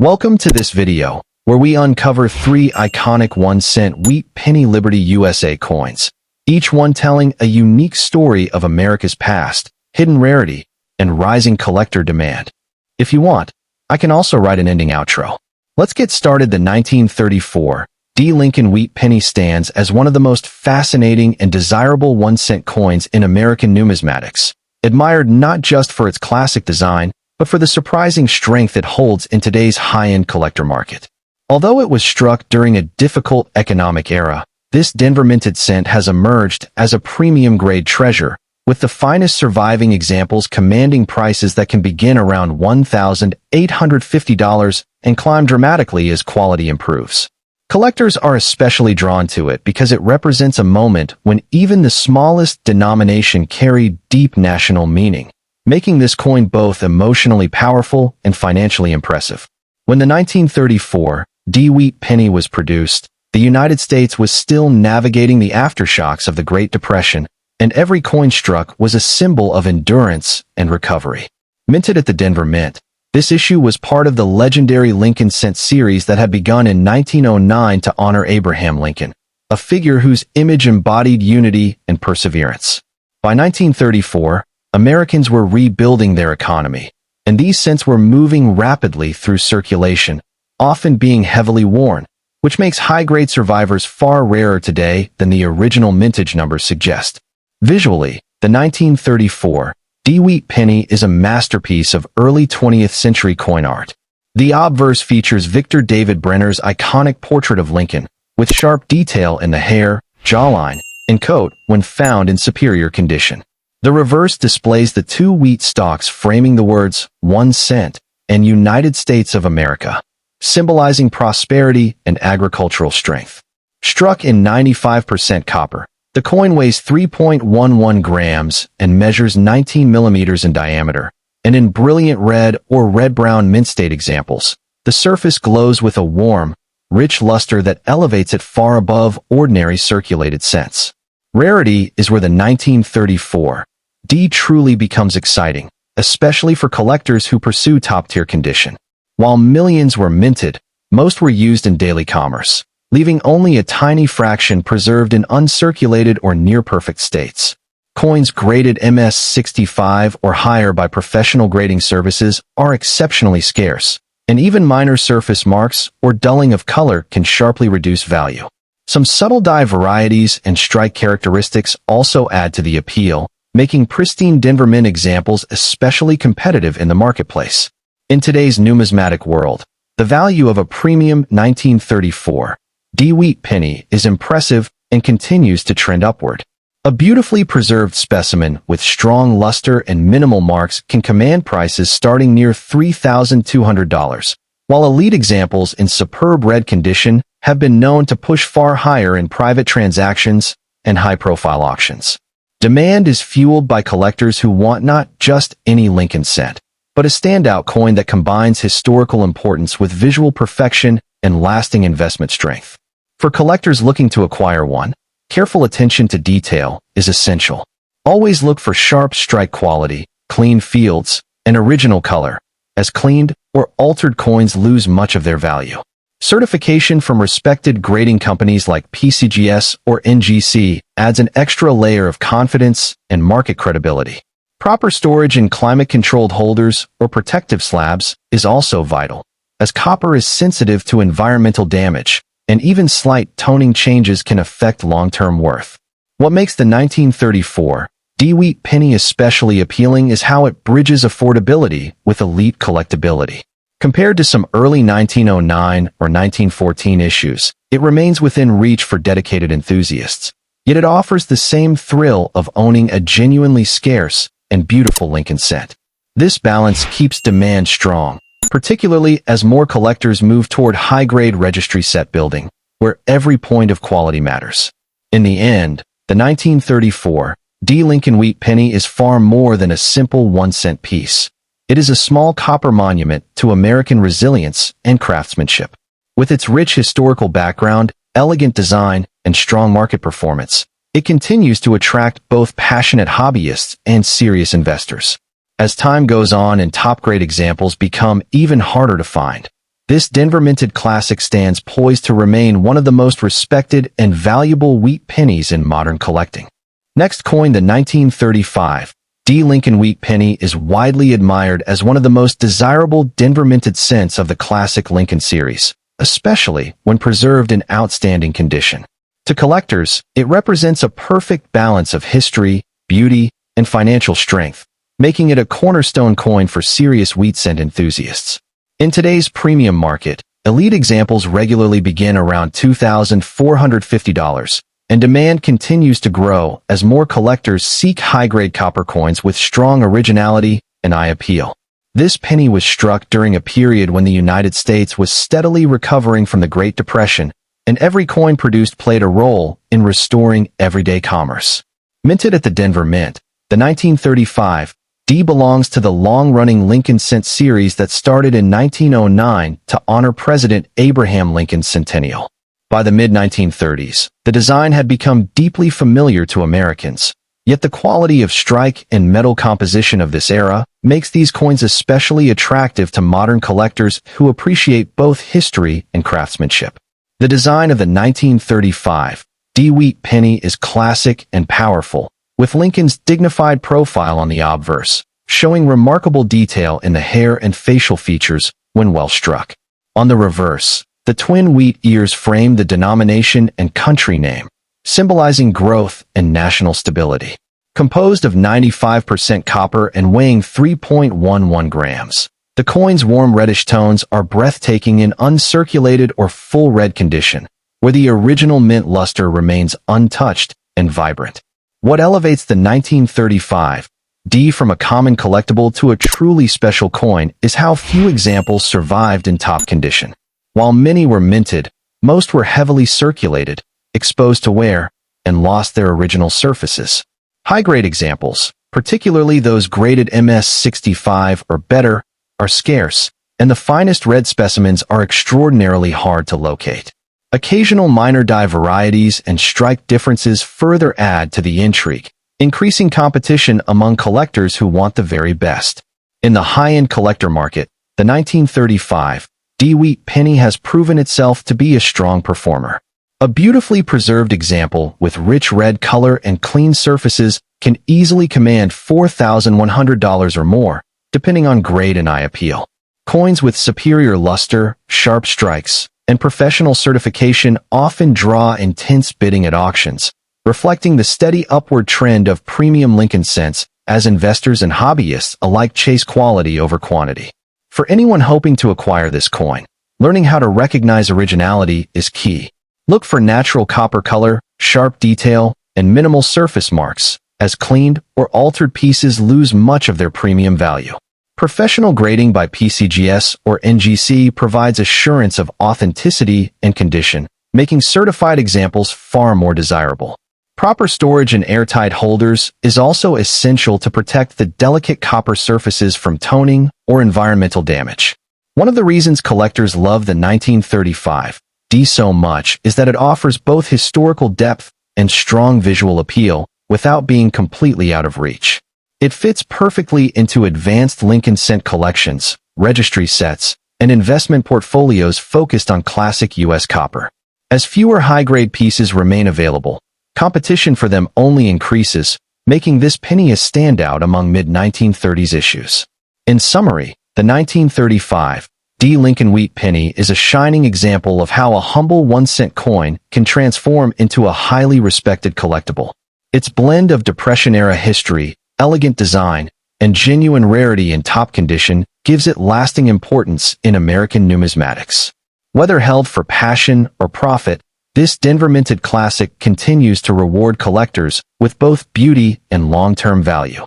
Welcome to this video, where we uncover 3 iconic 1-cent wheat penny Liberty USA coins, each one telling a unique story of America's past, hidden rarity, and rising collector demand. If you want, I can also write an ending outro. Let's get started. The 1934 D. Lincoln wheat penny stands as one of the most fascinating and desirable 1-cent coins in American numismatics, admired not just for its classic design, but for the surprising strength it holds in today's high-end collector market. Although it was struck during a difficult economic era, this Denver-minted cent has emerged as a premium-grade treasure, with the finest surviving examples commanding prices that can begin around $1,850 and climb dramatically as quality improves. Collectors are especially drawn to it because it represents a moment when even the smallest denomination carried deep national meaning, making this coin both emotionally powerful and financially impressive. When the 1934 D. wheat penny was produced, the United States was still navigating the aftershocks of the Great Depression, and every coin struck was a symbol of endurance and recovery. Minted at the Denver Mint, this issue was part of the legendary Lincoln Cent series that had begun in 1909 to honor Abraham Lincoln, a figure whose image embodied unity and perseverance. By 1934, Americans were rebuilding their economy, and these cents were moving rapidly through circulation, often being heavily worn, which makes high-grade survivors far rarer today than the original mintage numbers suggest. Visually, the 1934 D. wheat penny is a masterpiece of early 20th century coin art. The obverse features Victor David Brenner's iconic portrait of Lincoln, with sharp detail in the hair, jawline, and coat when found in superior condition. The reverse displays the 2 wheat stalks framing the words 1 cent and United States of America, symbolizing prosperity and agricultural strength. Struck in 95% copper, the coin weighs 3.11 grams and measures 19 millimeters in diameter, and in brilliant red or red-brown mint state examples, the surface glows with a warm, rich luster that elevates it far above ordinary circulated cents. Rarity is where the 1934 D truly becomes exciting, especially for collectors who pursue top-tier condition. While millions were minted, most were used in daily commerce, leaving only a tiny fraction preserved in uncirculated or near-perfect states. Coins graded MS-65 or higher by professional grading services are exceptionally scarce, and even minor surface marks or dulling of color can sharply reduce value. Some subtle dye varieties and strike characteristics also add to the appeal, making pristine Denver Mint examples especially competitive in the marketplace. In today's numismatic world, the value of a premium 1934 D. wheat penny is impressive and continues to trend upward. A beautifully preserved specimen with strong luster and minimal marks can command prices starting near $3,200, while elite examples in superb red condition have been known to push far higher in private transactions and high-profile auctions. Demand is fueled by collectors who want not just any Lincoln cent, but a standout coin that combines historical importance with visual perfection and lasting investment strength. For collectors looking to acquire one, careful attention to detail is essential. Always look for sharp strike quality, clean fields, and original color, as cleaned or altered coins lose much of their value. Certification from respected grading companies like PCGS or NGC adds an extra layer of confidence and market credibility. Proper storage in climate-controlled holders or protective slabs is also vital, as copper is sensitive to environmental damage, and even slight toning changes can affect long-term worth. What makes the 1934 D. wheat penny especially appealing is how it bridges affordability with elite collectability. Compared to some early 1909 or 1914 issues, it remains within reach for dedicated enthusiasts, yet it offers the same thrill of owning a genuinely scarce and beautiful Lincoln cent. This balance keeps demand strong, particularly as more collectors move toward high-grade registry set building, where every point of quality matters. In the end, the 1934 D. Lincoln wheat penny is far more than a simple 1-cent piece. It is a small copper monument to American resilience and craftsmanship. With its rich historical background, elegant design, and strong market performance, it continues to attract both passionate hobbyists and serious investors. As time goes on and top-grade examples become even harder to find, This Denver minted classic stands poised to remain one of the most respected and valuable wheat pennies in modern collecting. Next coin, the 1935 D. Lincoln Wheat Penny, is widely admired as one of the most desirable Denver minted cents of the classic Lincoln series, especially when preserved in outstanding condition. To collectors, it represents a perfect balance of history, beauty, and financial strength, making it a cornerstone coin for serious wheat cent enthusiasts. In today's premium market, elite examples regularly begin around $2,450, and demand continues to grow as more collectors seek high-grade copper coins with strong originality and eye appeal. This penny was struck during a period when the United States was steadily recovering from the Great Depression, and every coin produced played a role in restoring everyday commerce. Minted at the Denver Mint, the 1935 D belongs to the long-running Lincoln Cent series that started in 1909 to honor President Abraham Lincoln's centennial. By the mid-1930s, the design had become deeply familiar to Americans, yet the quality of strike and metal composition of this era makes these coins especially attractive to modern collectors who appreciate both history and craftsmanship. The design of the 1935 D Wheat Penny is classic and powerful, with Lincoln's dignified profile on the obverse, showing remarkable detail in the hair and facial features when well struck. On the reverse, the twin wheat ears frame the denomination and country name, symbolizing growth and national stability. Composed of 95% copper and weighing 3.11 grams, the coin's warm reddish tones are breathtaking in uncirculated or full red condition, where the original mint luster remains untouched and vibrant. What elevates the 1935 D from a common collectible to a truly special coin is how few examples survived in top condition. While many were minted, most were heavily circulated, exposed to wear, and lost their original surfaces. High-grade examples, particularly those graded MS-65 or better, are scarce, and the finest red specimens are extraordinarily hard to locate. Occasional minor die varieties and strike differences further add to the intrigue, increasing competition among collectors who want the very best. In the high-end collector market, the 1935 D Wheat Penny has proven itself to be a strong performer. A beautifully preserved example with rich red color and clean surfaces can easily command $4,100 or more, depending on grade and eye appeal. Coins with superior luster, sharp strikes, and professional certification often draw intense bidding at auctions, reflecting the steady upward trend of premium Lincoln cents as investors and hobbyists alike chase quality over quantity. For anyone hoping to acquire this coin, learning how to recognize originality is key. Look for natural copper color, sharp detail, and minimal surface marks, as cleaned or altered pieces lose much of their premium value. Professional grading by PCGS or NGC provides assurance of authenticity and condition, making certified examples far more desirable. Proper storage and airtight holders is also essential to protect the delicate copper surfaces from toning or environmental damage. One of the reasons collectors love the 1935 D so much is that it offers both historical depth and strong visual appeal without being completely out of reach. It fits perfectly into advanced Lincoln cent collections, registry sets, and investment portfolios focused on classic U.S. copper. As fewer high-grade pieces remain available, competition for them only increases, making this penny a standout among mid-1930s issues. In summary, the 1935 D. Lincoln Wheat Penny is a shining example of how a humble 1-cent coin can transform into a highly respected collectible. Its blend of Depression-era history, elegant design, and genuine rarity in top condition gives it lasting importance in American numismatics. Whether held for passion or profit, this Denver minted classic continues to reward collectors with both beauty and long-term value.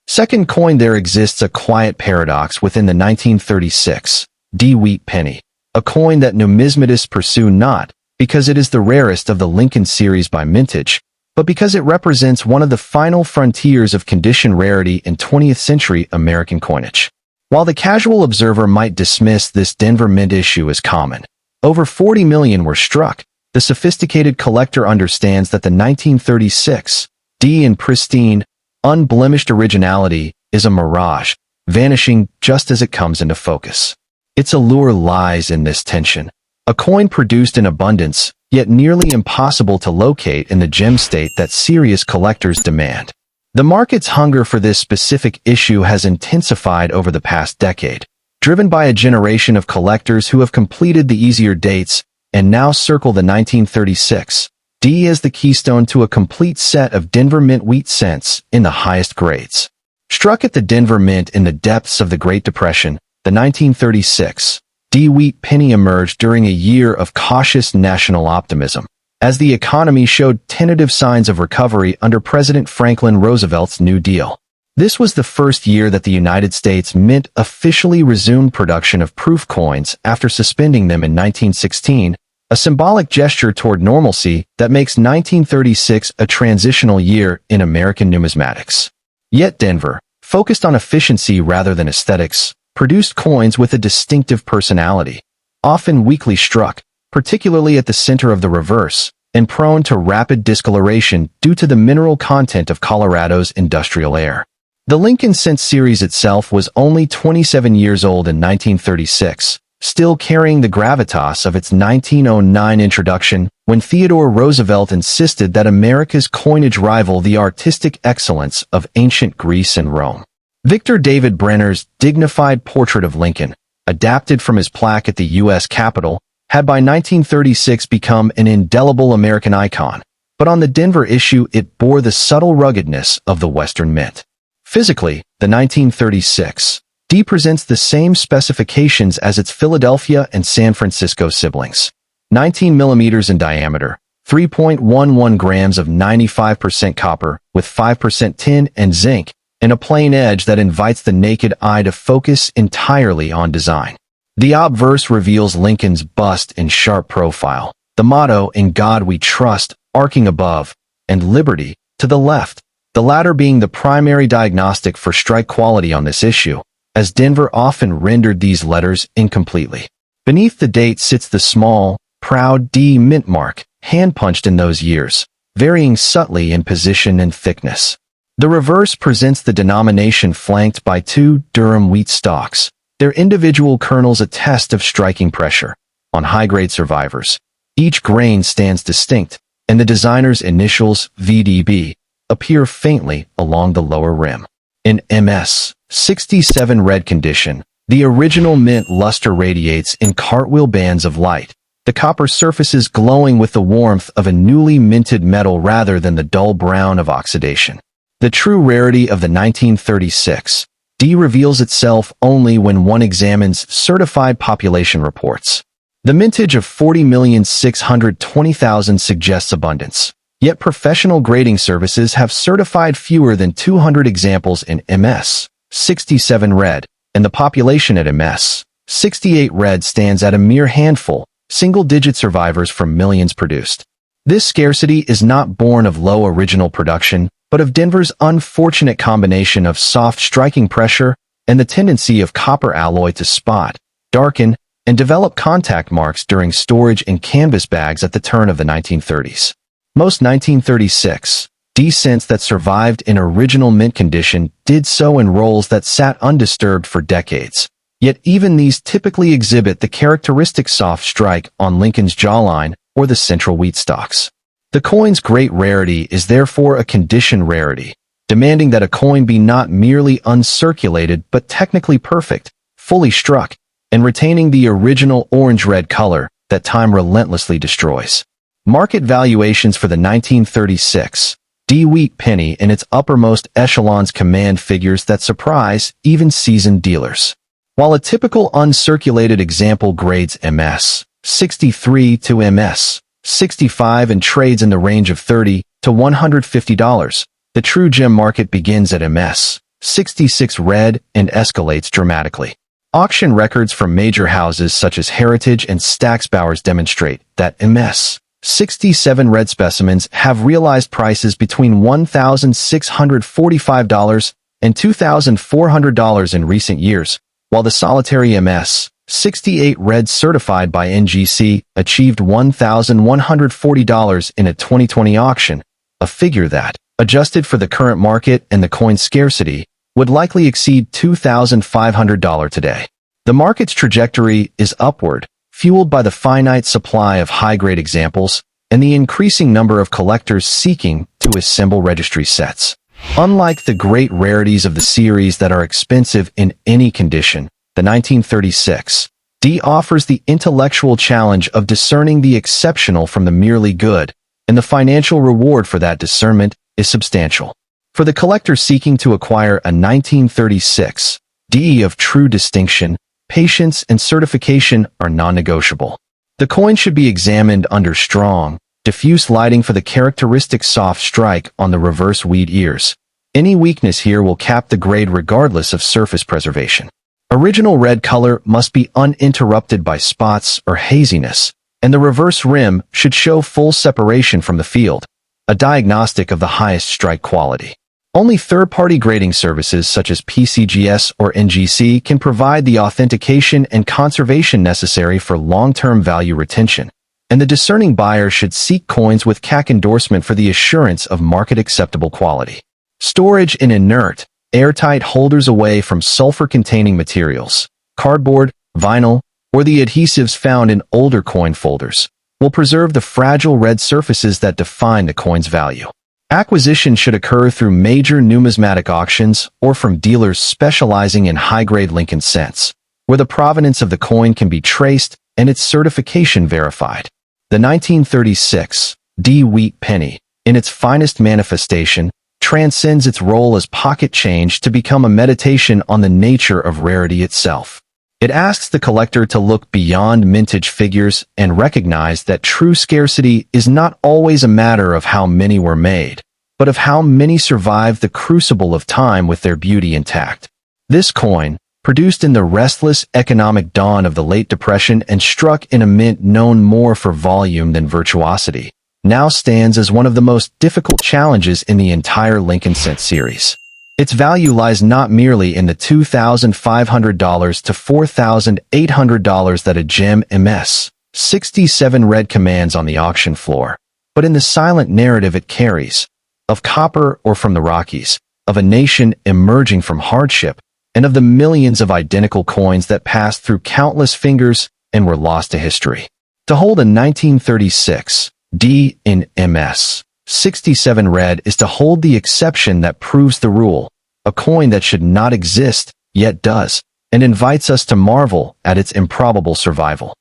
Second coin, there exists a quiet paradox within the 1936 D. Wheat Penny, a coin that numismatists pursue not because it is the rarest of the Lincoln series by mintage, but because it represents one of the final frontiers of condition rarity in 20th century American coinage. While the casual observer might dismiss this Denver mint issue as common, over 40 million were struck. The sophisticated collector understands that the 1936 D in pristine, unblemished originality is a mirage, vanishing just as it comes into focus. Its allure lies in this tension. A coin produced in abundance, yet nearly impossible to locate in the gem state that serious collectors demand. The market's hunger for this specific issue has intensified over the past decade, driven by a generation of collectors who have completed the easier dates and now circle the 1936 D as the keystone to a complete set of Denver Mint wheat cents in the highest grades. Struck at the Denver Mint in the depths of the Great Depression, the 1936 D wheat penny emerged during a year of cautious national optimism, as the economy showed tentative signs of recovery under President Franklin Roosevelt's New Deal. This was the first year that the United States Mint officially resumed production of proof coins after suspending them in 1916, a symbolic gesture toward normalcy that makes 1936 a transitional year in American numismatics. Yet Denver, focused on efficiency rather than aesthetics, produced coins with a distinctive personality, often weakly struck, particularly at the center of the reverse, and prone to rapid discoloration due to the mineral content of Colorado's industrial air. The Lincoln Cent series itself was only 27 years old in 1936, still carrying the gravitas of its 1909 introduction when Theodore Roosevelt insisted that America's coinage rival the artistic excellence of ancient Greece and Rome. Victor David Brenner's dignified portrait of Lincoln, adapted from his plaque at the U.S. Capitol, had by 1936 become an indelible American icon, but on the Denver issue it bore the subtle ruggedness of the Western Mint. Physically, the 1936 D presents the same specifications as its Philadelphia and San Francisco siblings. 19 millimeters in diameter, 3.11 grams of 95% copper with 5% tin and zinc, and a plain edge that invites the naked eye to focus entirely on design. The obverse reveals Lincoln's bust in sharp profile, the motto "In God We Trust" arcing above, and "Liberty" to the left, the latter being the primary diagnostic for strike quality on this issue, as Denver often rendered these letters incompletely. Beneath the date sits the small, proud D mint mark, hand-punched in those years, varying subtly in position and thickness. The reverse presents the denomination flanked by two Durham wheat stalks, their individual kernels a test of striking pressure. On high-grade survivors, each grain stands distinct, and the designer's initials, VDB, appear faintly along the lower rim. In MS 67 red condition, the original mint luster radiates in cartwheel bands of light, the copper surfaces glowing with the warmth of a newly minted metal rather than the dull brown of oxidation. The true rarity of the 1936 D reveals itself only when one examines certified population reports. The mintage of 40,620,000 suggests abundance, yet professional grading services have certified fewer than 200 examples in MS 67 red, and the population at MS 68 red stands at a mere handful, single-digit survivors from millions produced. This scarcity is not born of low original production, but of Denver's unfortunate combination of soft striking pressure and the tendency of copper alloy to spot, darken, and develop contact marks during storage in canvas bags at the turn of the 1930s. Most 1936 D cents that survived in original mint condition did so in rolls that sat undisturbed for decades. Yet even these typically exhibit the characteristic soft strike on Lincoln's jawline or the central wheat stalks. The coin's great rarity is therefore a condition rarity, demanding that a coin be not merely uncirculated but technically perfect, fully struck, and retaining the original orange-red color that time relentlessly destroys. Market valuations for the 1936 D wheat penny in its uppermost echelons command figures that surprise even seasoned dealers. While a typical uncirculated example grades MS 63 to MS 65 and trades in the range of $30 to $150, the true gem market begins at MS 66 red and escalates dramatically. Auction records from major houses such as Heritage and Stack's Bowers demonstrate that MS 67 red specimens have realized prices between $1,645 and $2,400 in recent years, while the solitary MS 68 red certified by NGC achieved $1,140 in a 2020 auction, a figure that, adjusted for the current market and the coin's scarcity, would likely exceed $2,500 today. The market's trajectory is upward, fueled by the finite supply of high-grade examples and the increasing number of collectors seeking to assemble registry sets. Unlike the great rarities of the series that are expensive in any condition, the 1936 D offers the intellectual challenge of discerning the exceptional from the merely good, and the financial reward for that discernment is substantial. For the collector seeking to acquire a 1936 D of true distinction, patience and certification are non-negotiable. The coin should be examined under strong, diffuse lighting for the characteristic soft strike on the reverse wheat ears. Any weakness here will cap the grade regardless of surface preservation. Original red color must be uninterrupted by spots or haziness, and the reverse rim should show full separation from the field, a diagnostic of the highest strike quality. Only third-party grading services such as PCGS or NGC can provide the authentication and conservation necessary for long-term value retention, and the discerning buyer should seek coins with CAC endorsement for the assurance of market-acceptable quality. Storage in inert, airtight holders away from sulfur-containing materials, cardboard, vinyl, or the adhesives found in older coin folders, will preserve the fragile red surfaces that define the coin's value. Acquisition should occur through major numismatic auctions or from dealers specializing in high-grade Lincoln cents, where the provenance of the coin can be traced and its certification verified. The 1936 D wheat penny, in its finest manifestation, transcends its role as pocket change to become a meditation on the nature of rarity itself. It asks the collector to look beyond mintage figures and recognize that true scarcity is not always a matter of how many were made, but of how many survived the crucible of time with their beauty intact. This coin, produced in the restless economic dawn of the late Depression and struck in a mint known more for volume than virtuosity, now stands as one of the most difficult challenges in the entire Lincoln cent series. Its value lies not merely in the $2,500 to $4,800 that a gem MS 67 red commands on the auction floor, but in the silent narrative it carries, of copper or from the Rockies, of a nation emerging from hardship, and of the millions of identical coins that passed through countless fingers and were lost to history. To hold a 1936 D in MS 67 red is to hold the exception that proves the rule, a coin that should not exist, yet does, and invites us to marvel at its improbable survival.